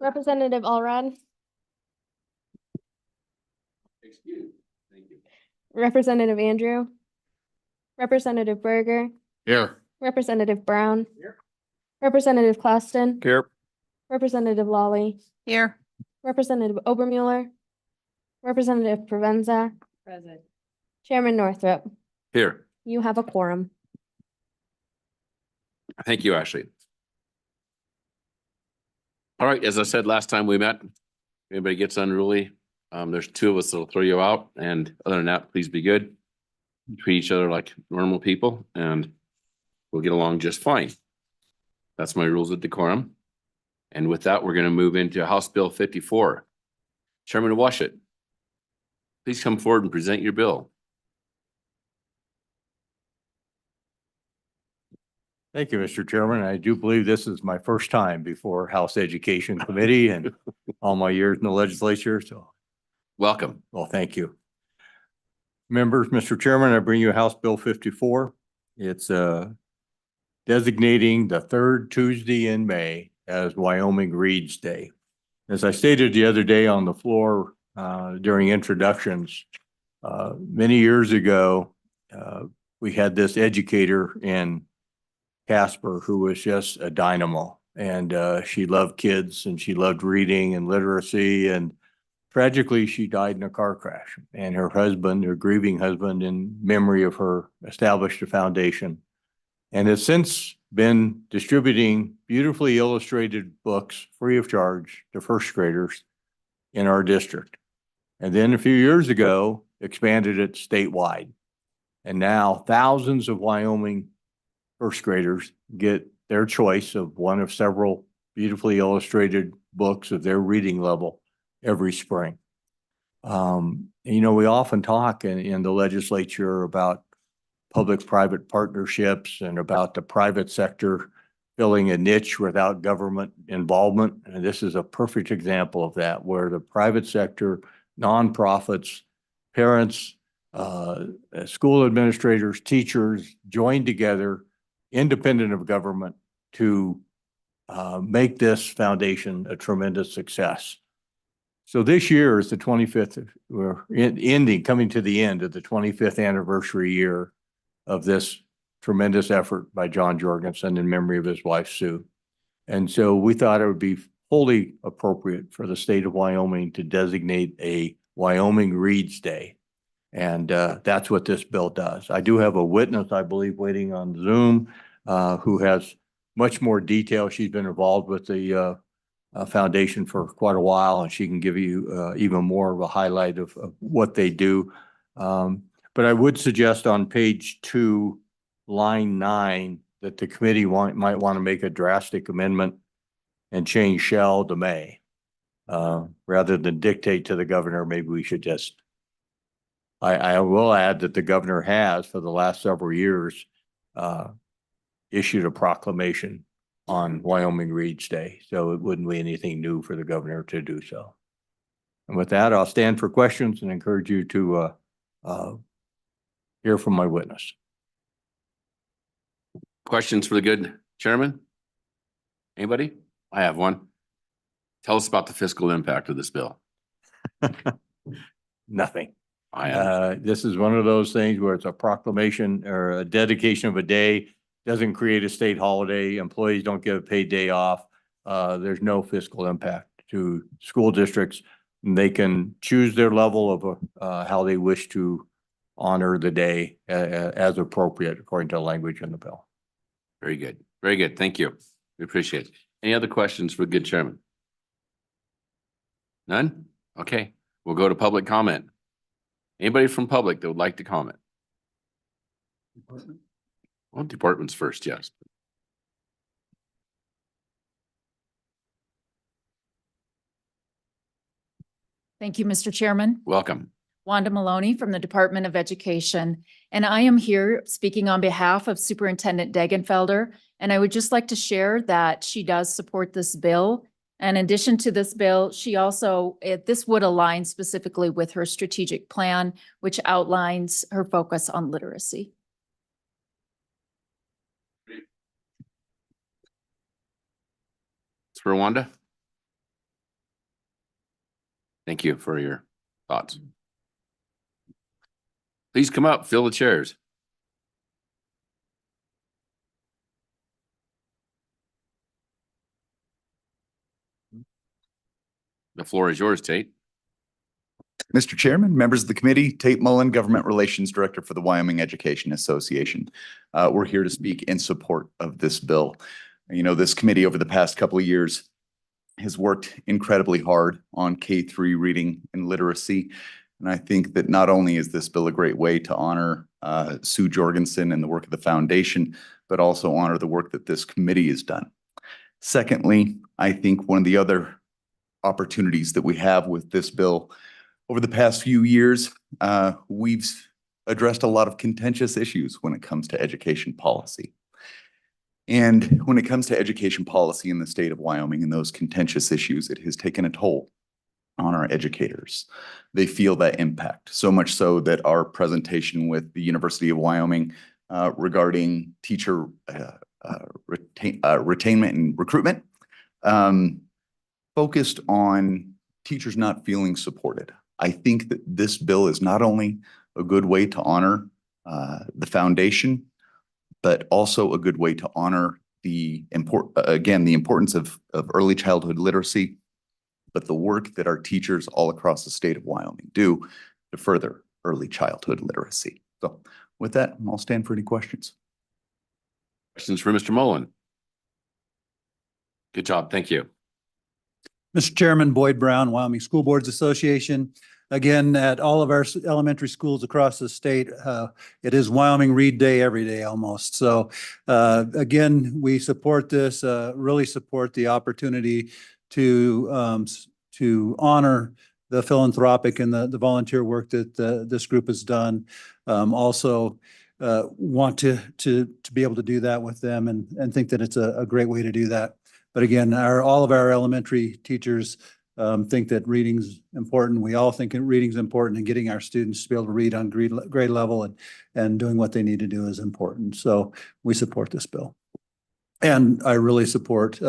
Representative Alrod, Excuse. Thank you. Representative Andrew, Representative Berger, Here. Representative Brown. Here. Representative Claston, Here. Representative Lawley, Here. Representative Obermueller, Representative Provenza, Present. Chairman Northrup. Here. You have a quorum. Thank you, Ashley. All right, as I said last time we met, if anybody gets unruly, there's two of us that'll throw you out, and other than that, please be good. Treat each other like normal people, and we'll get along just fine. That's my rules of decorum. And with that, we're gonna move into House Bill 54. Chairman Washut, please come forward and present your bill. Thank you, Mr. Chairman. I do believe this is my first time before House Education Committee and all my years in the legislature. So, Welcome. well, thank you. Members, Mr. Chairman, I bring you House Bill 54. It's designating the third Tuesday in May as Wyoming Reads Day. As I stated the other day on the floor during introductions, many years ago, we had this educator in Casper, who was just a dynamo, and she loved kids and she loved reading and literacy, and tragically she died in a car crash, and her husband, her grieving husband, in memory of her, established a foundation and has since been distributing beautifully illustrated books free of charge to first graders in our district. And then a few years ago, expanded it statewide. And now thousands of Wyoming first graders get their choice of one of several beautifully illustrated books of their reading level every spring. We often talk in the legislature about public-private partnerships and about the private sector filling a niche without government involvement. And this is a perfect example of that, where the private sector, nonprofits, parents, school administrators, teachers join together, independent of government, to make this foundation a tremendous success. So this year is the 25th, coming to the end of the 25th anniversary year of this tremendous effort by John Jorgensen in memory of his wife, Sue. And so we thought it would be wholly appropriate for the state of Wyoming to designate a Wyoming Reads Day. And that's what this bill does. I do have a witness, I believe, waiting on Zoom, who has much more detail. She's been involved with the foundation for quite a while, and she can give you even more of a highlight of what they do. But I would suggest on page 2, line 9, that the committee might want to make a drastic amendment and change shall to may. Rather than dictate to the governor, maybe we should just, I will add that the governor has, for the last several years, issued a proclamation on Wyoming Reads Day. So it wouldn't be anything new for the governor to do so. And with that, I'll stand for questions and encourage you to hear from my witness. Questions for the good chairman? Anybody? I have one. Tell us about the fiscal impact of this bill. Nothing. I This is one of those things where it's a proclamation or a dedication of a day, doesn't create a state holiday. Employees don't get a paid day off. There's no fiscal impact to school districts. They can choose their level of how they wish to honor the day as appropriate according to the language in the bill. Very good. Very good. Thank you. We appreciate it. Any other questions for good chairman? None? Okay, we'll go to public comment. Anybody from public that would like to comment? Well, departments first, yes. Thank you, Mr. Chairman. Welcome. Wanda Maloney from the Department of Education. And I am here speaking on behalf of Superintendent Degenfelder. And I would just like to share that she does support this bill. And in addition to this bill, she also, this would align specifically with her strategic plan, which outlines her focus on literacy. For Wanda? Thank you for your thoughts. Please come up, fill the chairs. The floor is yours, Tate. Mr. Chairman, members of the committee, Tate Mullen, Government Relations Director for the Wyoming Education Association. We're here to speak in support of this bill. You know, this committee over the past couple of years has worked incredibly hard on K-3 reading and literacy. And I think that not only is this bill a great way to honor Sue Jorgensen and the work of the foundation, but also honor the work that this committee has done. Secondly, I think one of the other opportunities that we have with this bill over the past few years, we've addressed a lot of contentious issues when it comes to education policy. And when it comes to education policy in the state of Wyoming and those contentious issues, it has taken a toll on our educators. They feel that impact, so much so that our presentation with the University of Wyoming regarding teacher retainment and recruitment focused on teachers not feeling supported. I think that this bill is not only a good way to honor the foundation, but also a good way to honor the importance of early childhood literacy, but the work that our teachers all across the state of Wyoming do to further early childhood literacy. So with that, I'll stand for any questions. Questions for Mr. Mullen? Good job. Thank you. Mr. Chairman, Boyd Brown, Wyoming School Boards Association. Again, at all of our elementary schools across the state, it is Wyoming Read Day every day almost. So again, we support this, really support the opportunity to honor the philanthropic and the volunteer work that this group has done. Also want to be able to do that with them and think that it's a great way to do that. But again, all of our elementary teachers think that reading's important. We all think reading's important, and getting our students to be able to read on grade level and doing what they need to do is important. So we support this bill. And I really support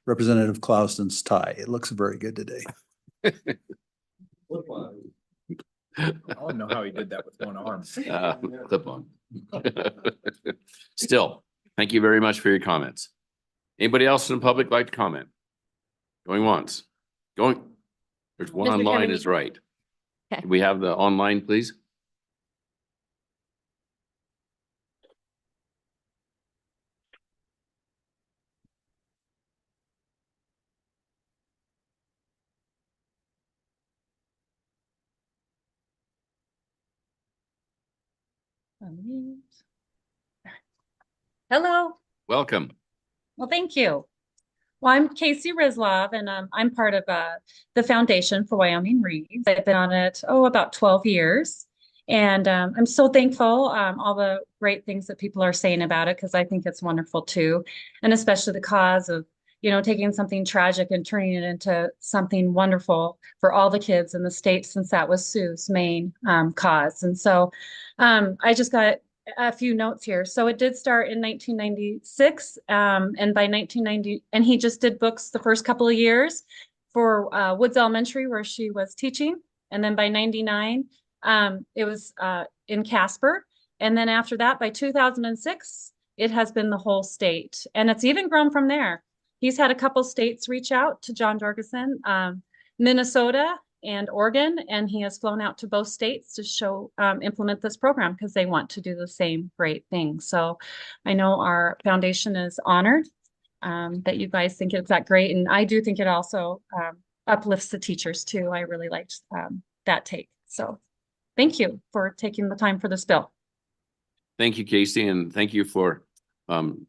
Representative Clausen's tie. It looks very good today. I don't know how he did that with one arm. Clip on. Still, thank you very much for your comments. Anybody else in the public like to comment? Going once, going, there's one Mr. online Chairman, is right. Okay. Can we have the online, please? Hello. Welcome. Well, thank you. Well, I'm Casey Rizlov, and I'm part of the Foundation for Wyoming Reads. I've been on it, about 12 years. And I'm so thankful, all the great things that people are saying about it, because I think it's wonderful too. And especially the cause of, taking something tragic and turning it into something wonderful for all the kids in the state, since that was Sue's main cause. And so I just got a few notes here. So it did start in 1996, and by 1990, and he just did books the first couple of years for Woods Elementary, where she was teaching. And then by 99, it was in Casper. And then after that, by 2006, it has been the whole state. And it's even grown from there. He's had a couple states reach out to John Jorgensen, Minnesota and Oregon, and he has flown out to both states to implement this program because they want to do the same great thing. So I know our foundation is honored that you guys think it's that great. And I do think it also uplifts the teachers too. I really liked that take. So thank you for taking the time for this bill. Thank you, Casey, and thank you for, I'm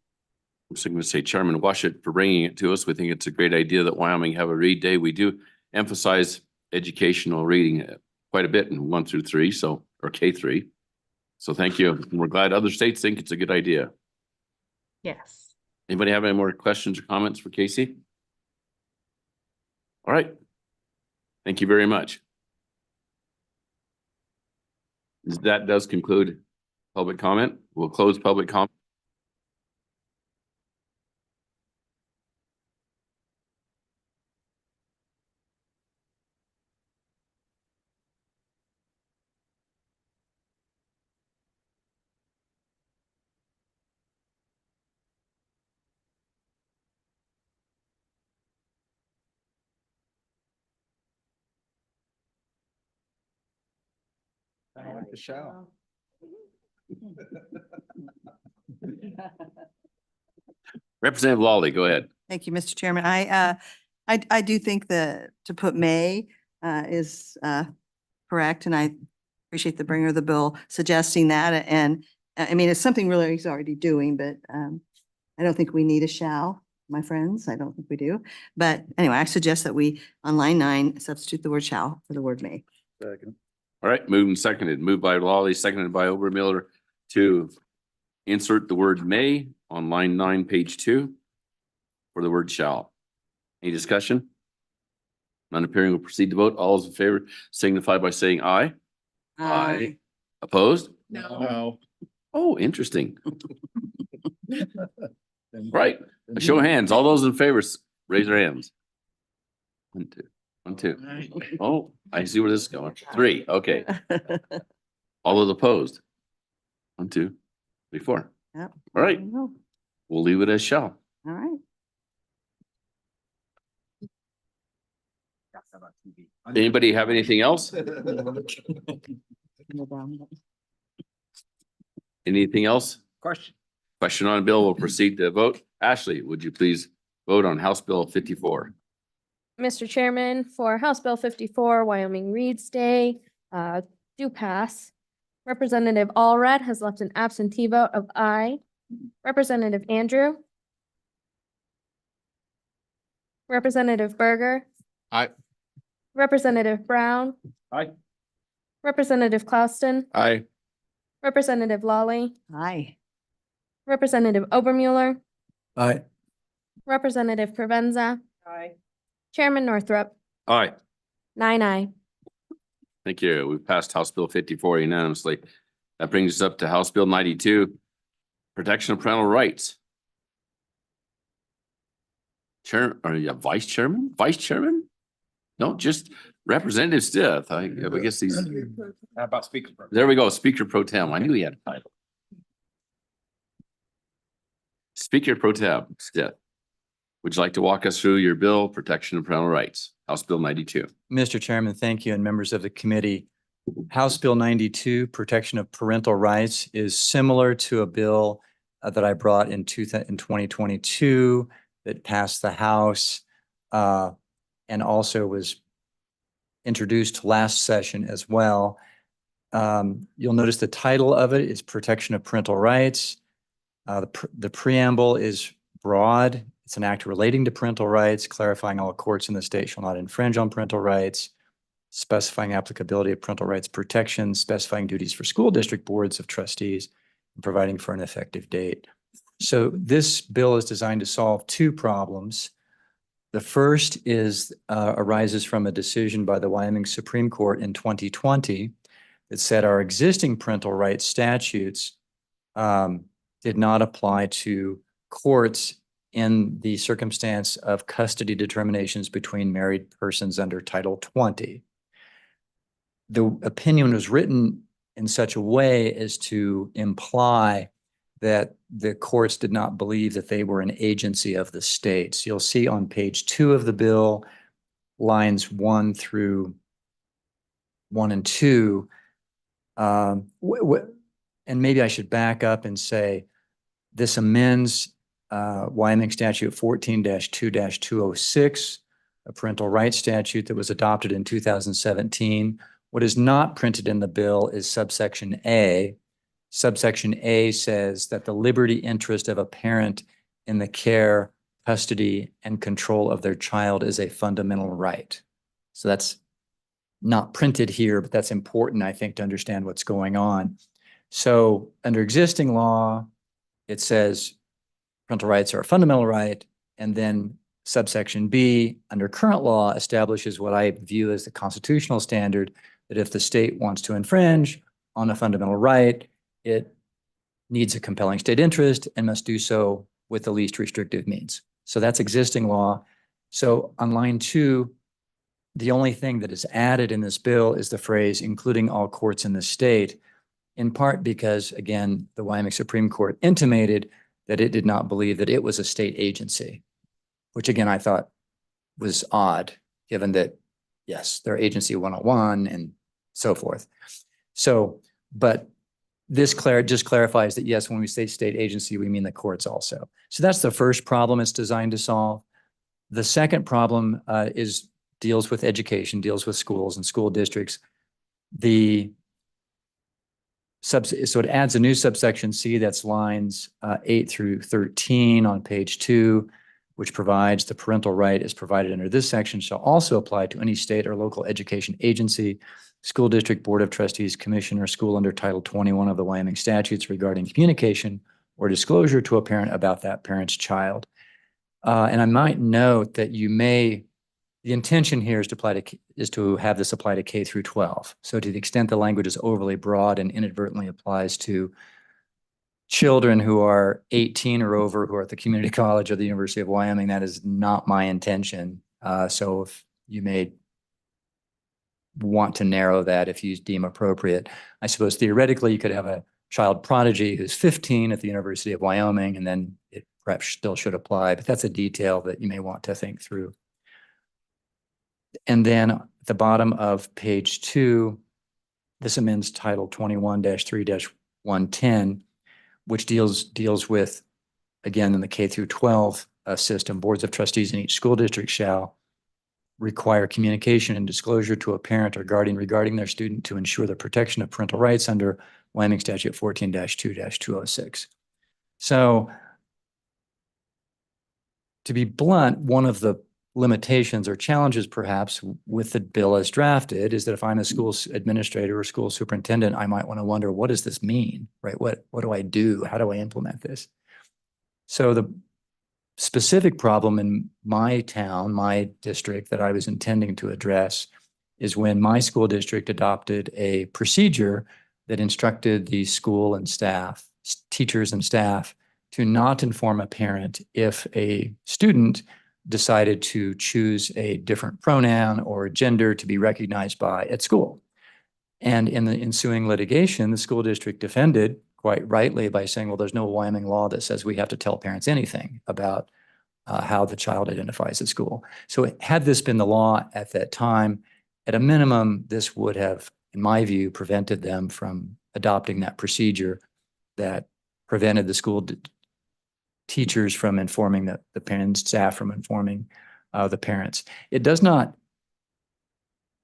just going to say Chairman Washut for bringing it to us. We think it's a great idea that Wyoming have a read day. We do emphasize educational reading quite a bit in 1 through 3, so, or K-3. So thank you. And we're glad other states think it's a good idea. Yes. Anybody have any more questions or comments for Casey? All right. Thank you very much. That does conclude public comment. We'll close public comment. Shall. Representative Lawley, go ahead. Thank you, Mr. Chairman. I do think that to put may is correct, and I appreciate the bringer of the bill suggesting that. And I mean, it's something really he's already doing, but I don't think we need a shall, my friends. I don't think we do. But anyway, I suggest that we, on line 9, substitute the word shall for the word may. Second. All right, moved and seconded, moved by Lawley, seconded by Obermiller to insert the word may on line 9, page 2 for the word shall. Any discussion? None appearing, will proceed to vote. All those in favor signify by saying aye. Aye. Opposed? No. Oh, interesting. Right. A show of hands. All those in favor, raise their hands. 1, 2, 1, 2. Oh, I see where this is going. 3, okay. All those opposed? 1, 2, 3, 4. Yep. All right, All we'll leave it as shall. right. Anybody have anything else? Anything else? Question. Question on bill, we'll proceed to vote. Ashley, would you please vote on House Bill 54? Mr. Chairman, for House Bill 54, Wyoming Reads Day, do pass. Representative Allred has left an absentee vote of aye. Representative Andrew. Representative Berger. Aye. Representative Brown. Aye. Representative Klauston. Aye. Representative Lawley. Aye. Representative Obermuller. Aye. Representative Provenza. Aye. Chairman Northrup. Aye. 9 Thank you. We've passed House Bill 54 unanimously. That brings us up to House Bill 92, Protection of Parental Rights. Chair, or yeah, Vice Chairman? Vice Chairman? No, just Representative Stith. I guess he's, How about speaker? there we go, Speaker Pro Tem. I knew he had a title. Speaker Pro Tem Stith, would you like to walk us through your bill, Protection of Parental Rights, House Bill 92? Mr. Chairman, thank you, and members of the committee. House Bill 92, Protection of Parental Rights, is similar to a bill that I brought in 2022 that passed the House and also was introduced last session as well. You'll notice the title of it is Protection of Parental Rights. The preamble is broad. It's an act relating to parental rights, clarifying all courts in the state shall not infringe on parental rights, specifying applicability of parental rights protection, specifying duties for school district boards of trustees, and providing for an effective date. So this bill is designed to solve 2 problems. The first is arises from a decision by the Wyoming Supreme Court in 2020 that said our existing parental rights statutes did not apply to courts in the circumstance of custody determinations between married persons under Title 20. The opinion was written in such a way as to imply that the courts did not believe that they were an agency of the states. You'll see on page 2 of the bill, lines 1 and 2. And maybe I should back up and say this amends Wyoming Statute 14-2-206, a parental rights statute that was adopted in 2017. What is not printed in the bill is subsection A. Subsection A says that the liberty interest of a parent in the care, custody, and control of their child is a fundamental right. So that's not printed here, but that's important, I think, to understand what's going on. So under existing law, it says parental rights are a fundamental right, and then subsection B under current law establishes what I view as the constitutional standard that if the state wants to infringe on a fundamental right, it needs a compelling state interest and must do so with the least restrictive means. So that's existing law. So on line 2, the only thing that is added in this bill is the phrase including all courts in the state, in part because, again, the Wyoming Supreme Court intimated that it did not believe that it was a state agency, which again, I thought was odd, given that, yes, they're agency 101 and so forth. So But this just clarifies that, yes, when we say state agency, we mean the courts also. So that's the first problem it's designed to solve. The second problem deals with education, deals with schools and school districts. So it adds a new subsection C, that's lines 8 through 13 on page 2, which provides the parental right is provided under this section shall also apply to any state or local education agency, school district, board of trustees, commission, or school under Title 21 of the Wyoming statutes regarding communication or disclosure to a parent about that parent's child. And I might note that the intention here is to have this apply to K through 12. So to the extent the language is overly broad and inadvertently applies to children who are 18 or over, who are at the community college or the University of Wyoming, that is not my intention. So if you may want to narrow that if you deem appropriate, I suppose theoretically you could have a child prodigy who's 15 at the University of Wyoming, and then it perhaps still should apply, but that's a detail that you may want to think through. And then at the bottom of page 2, this amends Title 21-3-110, which deals with, again, in the K through 12 system, boards of trustees in each school district shall require communication and disclosure to a parent or guardian regarding their student to ensure the protection of parental rights under Wyoming Statute 14-2-206. So to be blunt, one of the limitations or challenges perhaps with the bill as drafted is that if I'm a school administrator or school superintendent, I might want to wonder, what does this mean, right? What do I do? How do I implement this? So the specific problem in my town, my district, that I was intending to address is when my school district adopted a procedure that instructed the school and staff, teachers and staff, to not inform a parent if a student decided to choose a different pronoun or gender to be recognized by at school. And in the ensuing litigation, the school district defended quite rightly by saying, well, there's no Wyoming law that says we have to tell parents anything about how the child identifies at school. So had this been the law at that time, at a minimum, this would have, in my view, prevented them from adopting that procedure that prevented the school teachers from informing the parents, staff from informing the parents. It does not,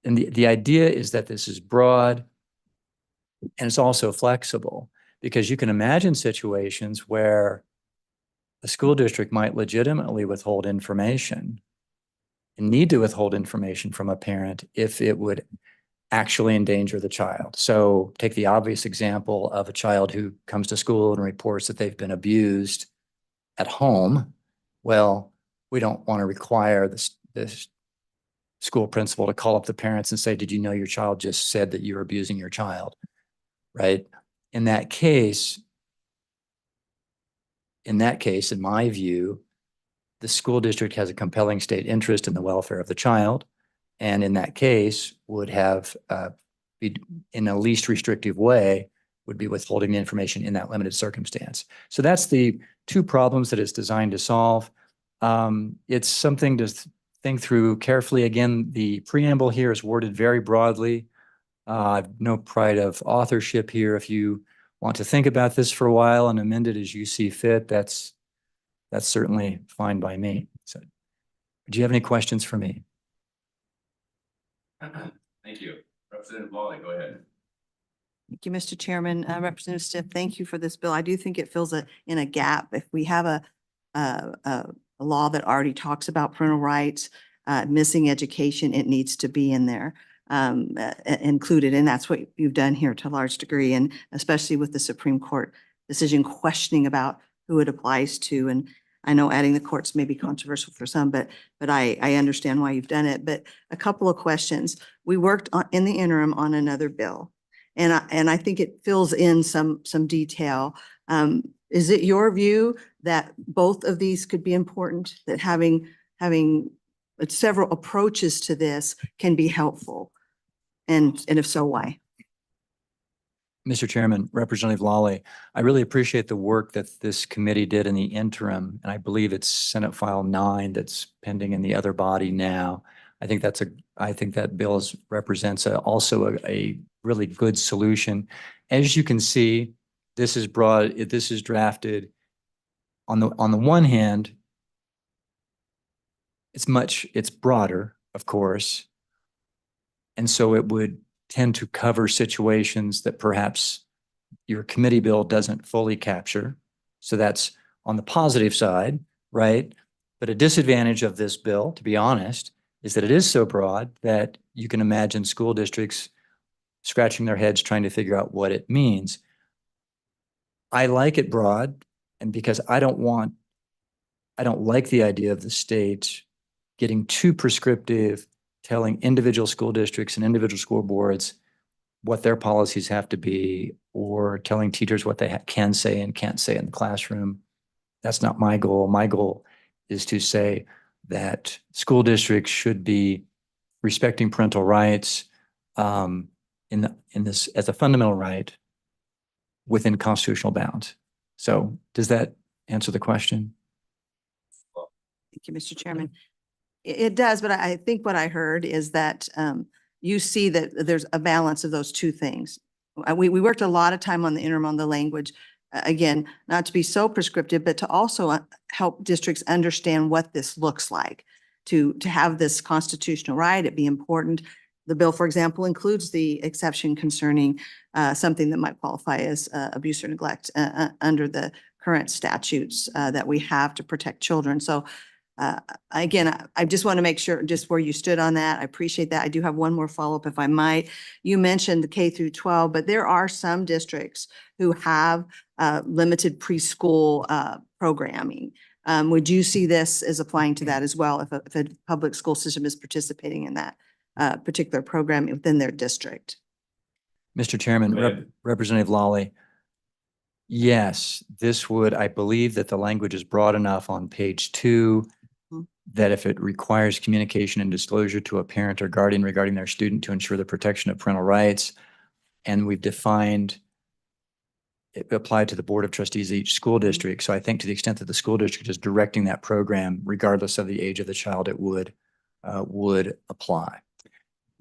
and the idea is that this is broad and it's also flexible, because you can imagine situations where a school district might legitimately withhold information and need to withhold information from a parent if it would actually endanger the child. So take the obvious example of a child who comes to school and reports that they've been abused at home. Well, we don't want to require this school principal to call up the parents and say, did you know your child just said that you're abusing your child, right? In that case, in my view, the school district has a compelling state interest in the welfare of the child, and in that case would have, in a least restrictive way, would be withholding the information in that limited circumstance. So that's the two problems that it's designed to solve. It's something to think through carefully. Again, the preamble here is worded very broadly. I've no pride of authorship here. If you want to think about this for a while and amend it as you see fit, that's certainly fine by me. So, do you have any questions for me? Thank you. Representative Lawley, go ahead. Thank you, Mr. Chairman. Representative Stiff, thank you for this bill. I do think it fills in a gap. If we have a law that already talks about parental rights, missing education, it needs to be in there, included. And that's what you've done here to a large degree, and especially with the Supreme Court decision questioning about who it applies to. And I know adding the courts may be controversial for some, but I understand why you've done it. But a couple of questions. We worked in the interim on another bill, and I think it fills in some detail. Is it your view that both of these could be important, that having several approaches to this can be helpful? And if so, why? Mr. Chairman, Representative Lawley, I really appreciate the work that this committee did in the interim, and I believe it's Senate File 9 that's pending in the other body now. I think that bill represents also a really good solution. As you can see, this is drafted on the one hand, it's broader, of course. And so it would tend to cover situations that perhaps your committee bill doesn't fully capture. So that's on the positive side, right? But a disadvantage of this bill, to be honest, is that it is so broad that you can imagine school districts scratching their heads trying to figure out what it means. I like it broad, and because I don't like the idea of the state getting too prescriptive, telling individual school districts and individual school boards what their policies have to be, or telling teachers what they can say and can't say in the classroom. That's not my goal. My goal is to say that school districts should be respecting parental rights in this as a fundamental right within constitutional bounds. So does that answer the question? Thank you, Mr. Chairman. It does, but I think what I heard is that you see that there's a balance of those two things. We worked a lot of time on the intermodal language, again, not to be so prescriptive, but to also help districts understand what this looks like, to have this constitutional right, it be important. The bill, for example, includes the exception concerning something that might qualify as abuse or neglect under the current statutes that we have to protect children. So again, I just want to make sure just where you stood on that. I appreciate that. I do have one more follow-up if I might. You mentioned the K through 12, but there are some districts who have limited preschool programming. Would you see this as applying to that as well if a public school system is participating in that particular program within their district? Mr. Chairman, Representative Lawley, yes, this would, I believe that the language is broad enough on page 2 that if it requires communication and disclosure to a parent or guardian regarding their student to ensure the protection of parental rights, and we've defined it applied to the Board of Trustees of each school district. So I think to the extent that the school district is directing that program, regardless of the age of the child, it would apply.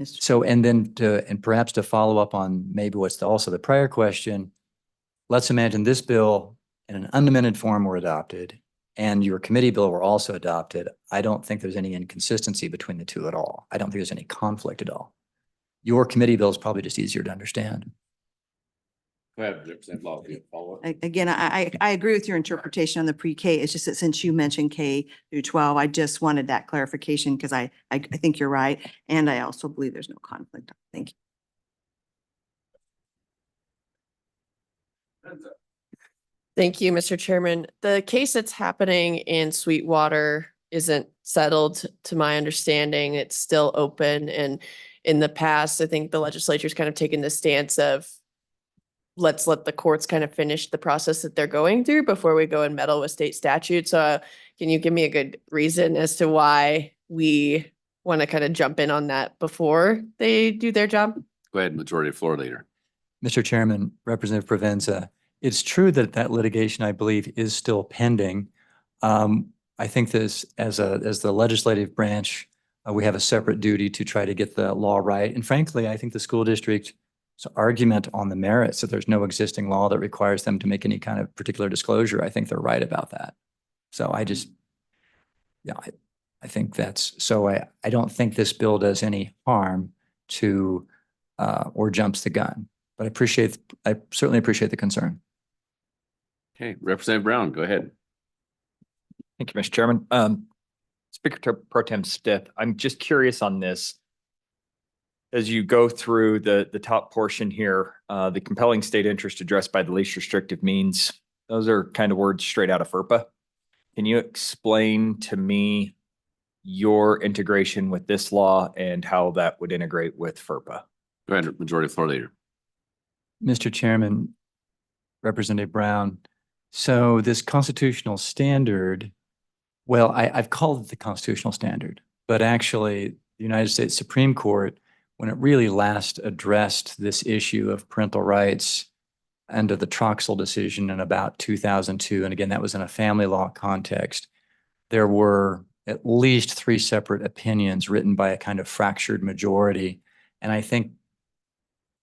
So, and then and perhaps to follow up on maybe what's also the prior question, let's imagine this bill in an unamended form were adopted and your committee bill were also adopted. I don't think there's any inconsistency between the two at all. I don't think there's any conflict at all. Your committee bill is probably just easier to understand. Go ahead, Representative Lawley, follow up. Again, I agree with your interpretation on the pre-K. It's just that since you mentioned K through 12, I just wanted that clarification because I think you're right. And I also believe there's no conflict. Thank you. Thank you, Mr. Chairman. The case that's happening in Sweetwater isn't settled to my understanding. It's still open. And in the past, I think the legislature's kind of taken the stance of let's let the courts kind of finish the process that they're going through before we go and meddle with state statute. So can you give me a good reason as to why we want to kind of jump in on that before they do their job? Go ahead, Majority Floor Leader. Mr. Chairman, Representative Provenza, it's true that that litigation, I believe, is still pending. I think this, as the legislative branch, we have a separate duty to try to get the law right. And frankly, I think the school district's argument on the merits that there's no existing law that requires them to make any kind of particular disclosure, I think they're right about that. So I just, yeah, I think that's, so I don't think this bill does any harm to, or jumps the gun, but I certainly appreciate the concern. Okay, Representative Brown, go ahead. Thank you, Mr. Chairman. Speaker Pro Tem Stiff, I'm just curious on this. As you go through the top portion here, the compelling state interest addressed by the least restrictive means, those are kind of words straight out of FERPA. Can you explain to me your integration with this law and how that would integrate with FERPA? Go ahead, Majority Floor Leader. Mr. Chairman, Representative Brown, so this constitutional standard, well, I've called it the constitutional standard, but actually the United States Supreme Court, when it really last addressed this issue of parental rights under the Troxel decision in about 2002, and again, that was in a family law context, there were at least 3 separate opinions written by a kind of fractured majority. And I think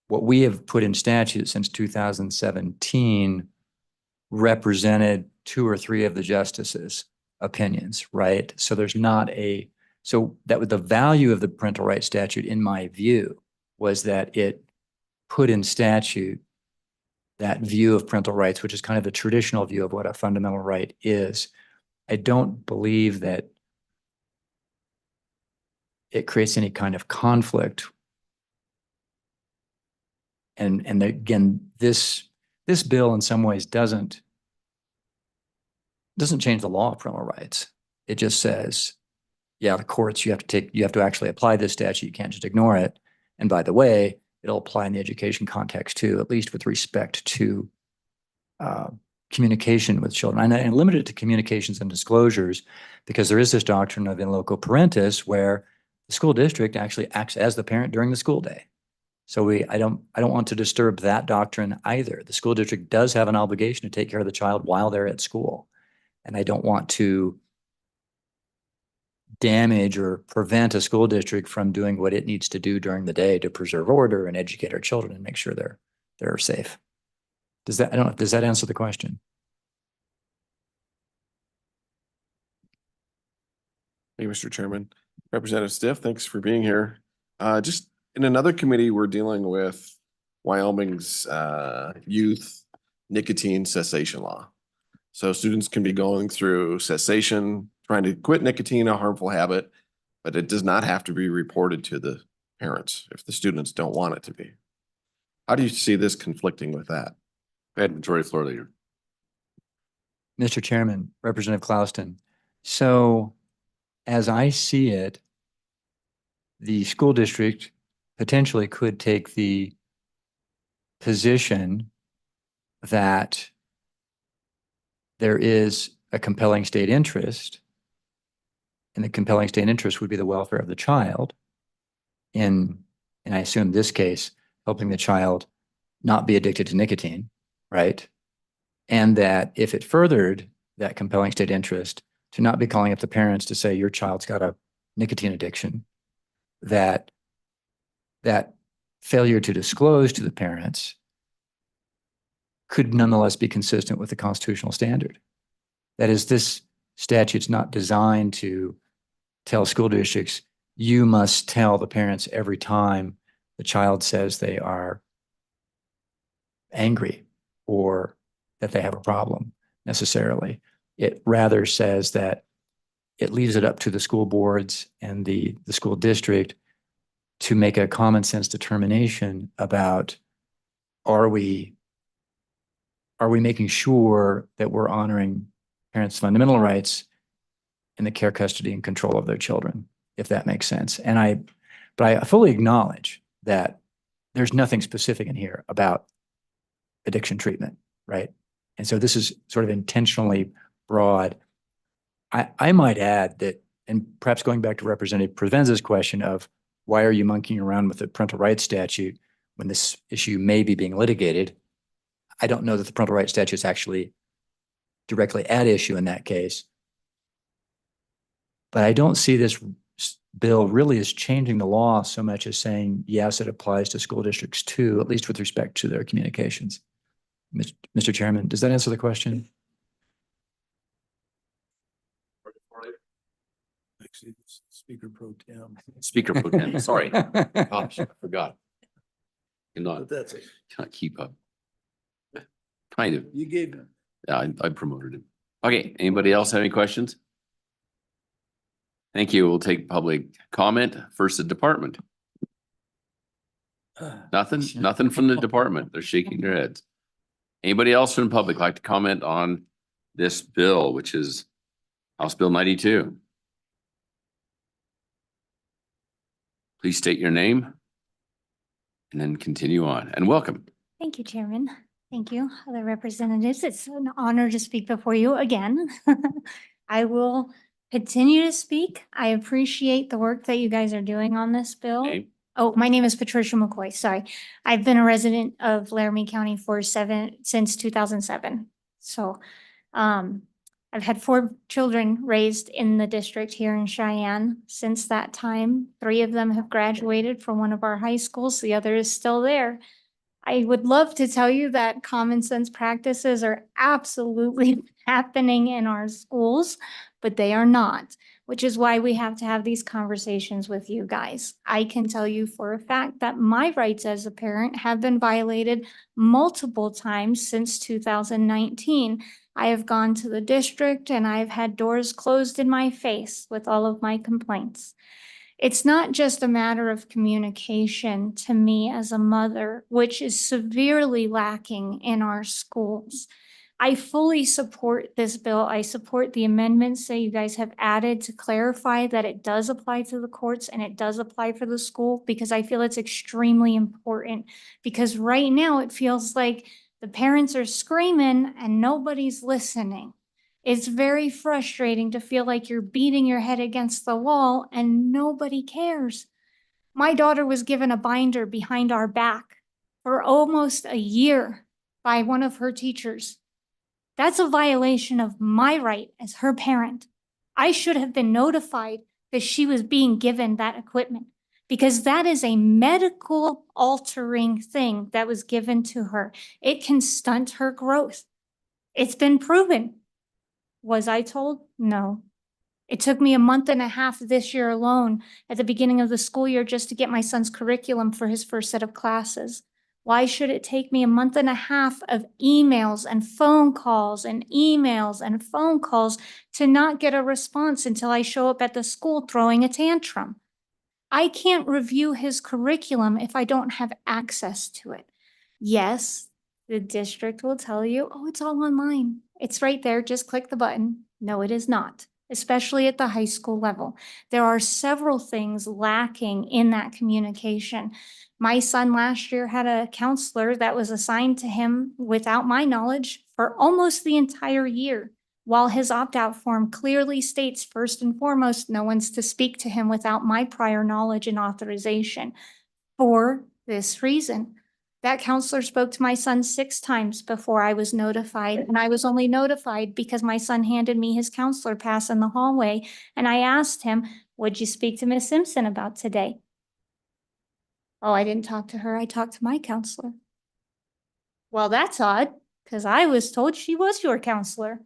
what we have put in statute since 2017 represented 2 or 3 of the justices' opinions, right? So there's not a, so that was the value of the parental rights statute, in my view, was that it put in statute that view of parental rights, which is kind of the traditional view of what a fundamental right is. I don't believe that it creates any kind of conflict. And again, this bill in some ways doesn't change the law of parental rights. It just says, yeah, the courts, you have to actually apply this statute. You can't just ignore it. And by the way, it'll apply in the education context too, at least with respect to communication with children. And limit it to communications and disclosures, because there is this doctrine of in loco parentis, where the school district actually acts as the parent during the school day. So I don't want to disturb that doctrine either. The school district does have an obligation to take care of the child while they're at school. And I don't want to damage or prevent a school district from doing what it needs to do during the day to preserve order and educate our children and make sure they're safe. Does that answer the question? Hey, Mr. Chairman. Representative Stiff, thanks for being here. Just in another committee, we're dealing with Wyoming's youth nicotine cessation law. So students can be going through cessation, trying to quit nicotine, a harmful habit, but it does not have to be reported to the parents if the students don't want it to be. How do you see this conflicting with that? Go ahead, Majority Floor Leader. Mr. Chairman, Representative Clouston. So as I see it, the school district potentially could take the position that there is a compelling state interest, and the compelling state interest would be the welfare of the child in, and I assume this case, helping the child not be addicted to nicotine, right? And that if it furthered that compelling state interest, to not be calling up the parents to say your child's got a nicotine addiction, that failure to disclose to the parents could nonetheless be consistent with the constitutional standard. That is, this statute's not designed to tell school districts, you must tell the parents every time the child says they are angry or that they have a problem necessarily. It rather says that it leaves it up to the school boards and the school district to make a common sense determination about, are we making sure that we're honoring parents' fundamental rights in the care, custody, and control of their children, if that makes sense. But I fully acknowledge that there's nothing specific in here about addiction treatment, right? And so this is sort of intentionally broad. I might add that, and perhaps going back to Representative Provenza's question of why are you monkeying around with the parental rights statute when this issue may be being litigated? I don't know that the parental rights statute is actually directly at issue in that case. But I don't see this bill really as changing the law so much as saying, yes, it applies to school districts too, at least with respect to their communications. Mr. Chairman, does that answer the question? Speaker Pro Tem. Speaker Pro Tem, sorry. Gosh, I forgot. Cannot keep up. Kind of. You gave him. Yeah, I promoted him. Okay, anybody else have any questions? Thank you. We'll take public comment. First, the department. Nothing from the department. They're shaking their heads. Anybody else from the public like to comment on this bill, which is House Bill 92? Please state your name and then continue on, and welcome. Thank you, Chairman. Thank you, other representatives. It's an honor to speak before you again. I will continue to speak. I appreciate the work that you guys are doing on this bill. Name? Oh, my name is Patricia McCoy. Sorry. I've been a resident of Laramie County since 2007. So I I've had 4 children raised in the district here in Cheyenne since that time. 3 of them have graduated from one of our high schools. The other is still there. I would love to tell you that common sense practices are absolutely happening in our schools, but they are not, which is why we have to have these conversations with you guys. I can tell you for a fact that my rights as a parent have been violated multiple times since 2019. I have gone to the district and I've had doors closed in my face with all of my complaints. It's not just a matter of communication to me as a mother, which is severely lacking in our schools. I fully support this bill. I support the amendments that you guys have added to clarify that it does apply to the courts and it does apply for the school, because I feel it's extremely important. Because right now it feels like the parents are screaming and nobody's listening. It's very frustrating to feel like you're beating your head against the wall and nobody cares. My daughter was given a binder behind our back for almost a year by one of her teachers. That's a violation of my right as her parent. I should have been notified that she was being given that equipment, because that is a medical altering thing that was given to her. It can stunt her growth. It's been proven. Was I told? No. It took me a month and a half this year alone at the beginning of the school year just to get my son's curriculum for his first set of classes. Why should it take me a month and a half of emails and phone calls and emails and phone calls to not get a response until I show up at the school throwing a tantrum? I can't review his curriculum if I don't have access to it. Yes, the district will tell you, oh, it's all online. It's right there, just click the button. No, it is not, especially at the high school level. There are several things lacking in that communication. My son last year had a counselor that was assigned to him without my knowledge for almost the entire year, while his opt-out form clearly states, first and foremost, no one's to speak to him without my prior knowledge and authorization. For this reason, that counselor spoke to my son 6 times before I was notified, and I was only notified because my son handed me his counselor pass in the hallway, and I asked him, what'd you speak to Miss Simpson about today? Oh, I didn't talk to her. I talked to my counselor. Well, that's odd, because I was told she was your counselor.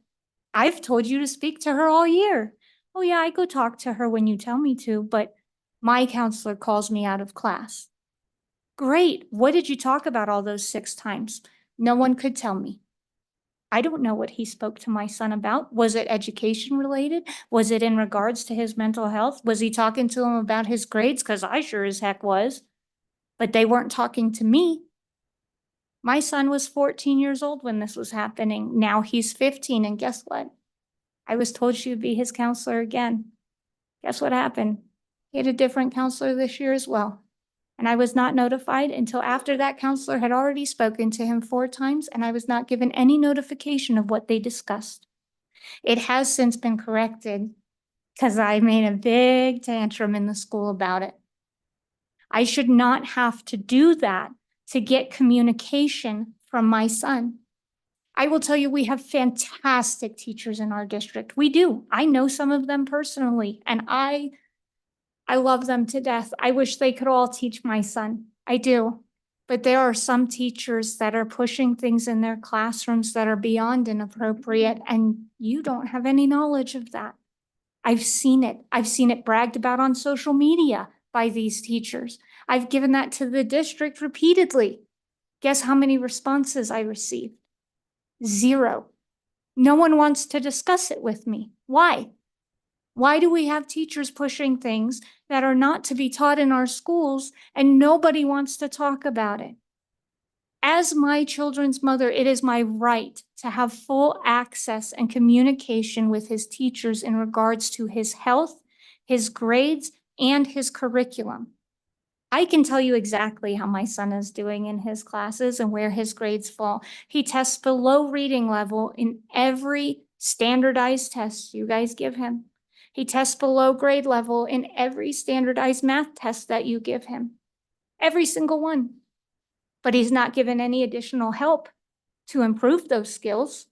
I've told you to speak to her all year. Oh yeah, I go talk to her when you tell me to, but my counselor calls me out of class. Great. What did you talk about all those 6 times? No one could tell me. I don't know what he spoke to my son about. Was it education related? Was it in regards to his mental health? Was he talking to him about his grades? Because I sure as heck was. But they weren't talking to me. My son was 14 years old when this was happening. Now he's 15, and guess what? I was told she would be his counselor again. Guess what happened? He had a different counselor this year as well. And I was not notified until after that counselor had already spoken to him 4 times, and I was not given any notification of what they discussed. It has since been corrected because I made a big tantrum in the school about it. I should not have to do that to get communication from my son. I will tell you, we have fantastic teachers in our district. We do. I know some of them personally, and I love them to death. I wish they could all teach my son. I do. But there are some teachers that are pushing things in their classrooms that are beyond inappropriate, and you don't have any knowledge of that. I've seen it. I've seen it bragged about on social media by these teachers. I've given that to the district repeatedly. Guess how many responses I received? 0. No one wants to discuss it with me. Why? Why do we have teachers pushing things that are not to be taught in our schools and nobody wants to talk about it? As my children's mother, it is my right to have full access and communication with his teachers in regards to his health, his grades, and his curriculum. I can tell you exactly how my son is doing in his classes and where his grades fall. He tests below reading level in every standardized test you guys give him. He tests below grade level in every standardized math test that you give him. Every single one. But he's not given any additional help to improve those skills.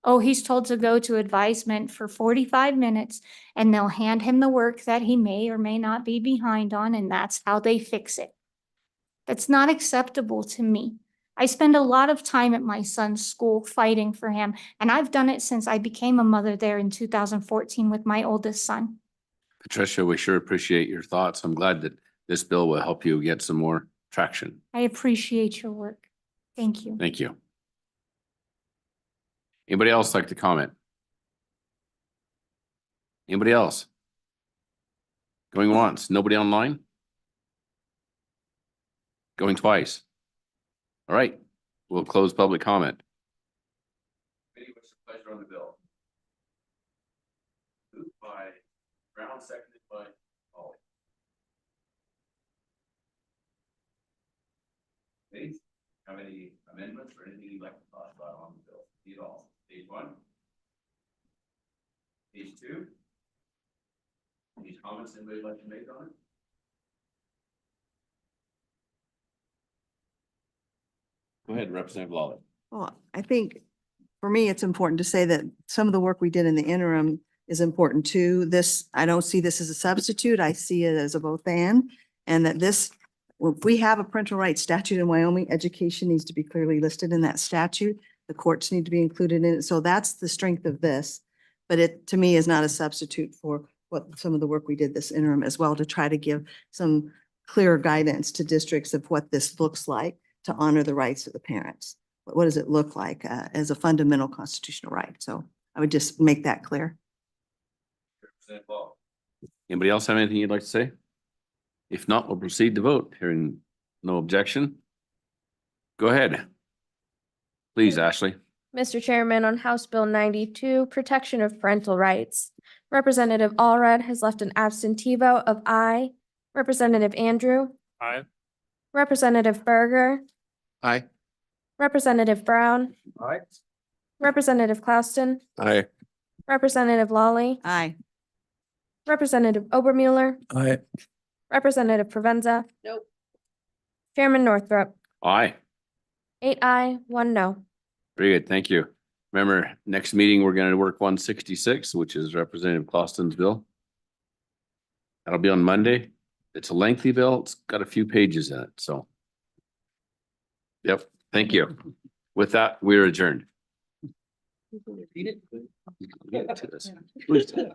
Oh, he's told to go to advisement for 45 minutes and they'll hand him the work that he may or may not be behind on, and that's how they fix it. That's not acceptable to me. I spend a lot of time at my son's school fighting for him, and I've done it since I became a mother there in 2014 with my oldest son. Patricia, we sure appreciate your thoughts. I'm glad that this bill will help you get some more traction. I appreciate your work. Thank you. Thank you. Anybody else like to comment? Anybody else? Going once, nobody online? Going twice? All right, we'll close public comment. What's the pleasure on the bill? Moved by Brown, seconded by Holly. Please, have any amendments or anything you'd like to talk about on the bill? Need all. Page 1. Page 2. Any comments anybody like to make on it? Go ahead, Representative Lawler. Well, I think for me, it's important to say that some of the work we did in the interim is important too. This, I don't see this as a substitute. I see it as a both and that this, if we have a parental rights statute in Wyoming, education needs to be clearly listed in that statute. The courts need to be included in it. So that's the strength of this. But it, to me, is not a substitute for what some of the work we did this interim as well, to try to give some clear guidance to districts of what this looks like to honor the rights of the parents. What does it look like as a fundamental constitutional right? So I would just make that clear. Anybody else have anything you'd like to say? If not, we'll proceed to vote. Hearing no objection. Go ahead. Please, Ashley. Mr. Chairman, on House Bill 92, Protection of Parental Rights, Representative Allred has left an absentee vote of aye. Representative Andrew. Aye. Representative Berger. Aye. Representative Brown. Aye. Representative Clouston. Aye. Representative Lawley. Aye. Representative Obermueller. Aye. Representative Provenza. Nope. Chairman Northrup. Aye. 8 aye, 1 no. Very good. Thank you. Remember, next meeting, we're going to work 166, which is Representative Clouston's bill. That'll be on Monday. It's a lengthy bill. It's got a few pages in it, so. Yep, thank you. With that, we're adjourned. Read it to us. Please do.